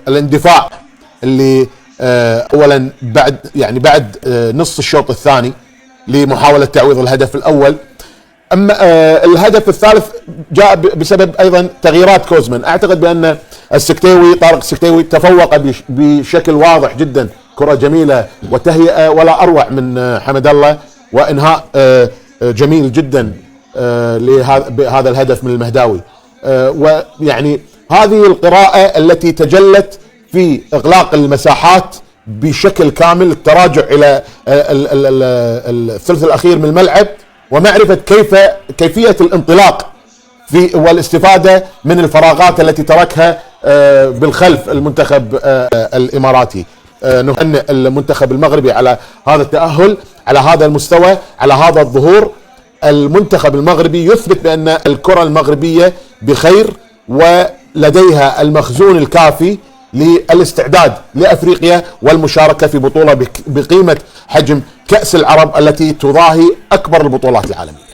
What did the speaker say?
الاندفاع اللي اولا بعد نصف الشوط الثاني لمحاولة تعويض الهدف الاول. اما الهدف الثالث جاء بسبب ايضا تغييرات كوزمان. اعتقد بان طارق السكتيوي تفوق بشكل واضح جدا، كرة جميلة وتهيئة ولا اروع من حمد الله، وانهاء جميل جدا لهذا الهدف من المهداوي. ويعني هذه القراءة التي تجلت في اغلاق المساحات بشكل كامل، التراجع الى الثلث الاخير من الملعب، ومعرفة كيفية الانطلاق والاستفادة من الفراغات التي تركها بالخلف المنتخب الاماراتي. نهنئ المنتخب المغربي على هذا التأهل، على هذا المستوى، على هذا الظهور. المنتخب المغربي يثبت بأن الكرة المغربية بخير، ولديها المخزون الكافي للاستعداد لأفريقيا والمشاركة في بطولة بقيمة حجم كأس العرب التي تضاهي أكبر البطولات العالمية.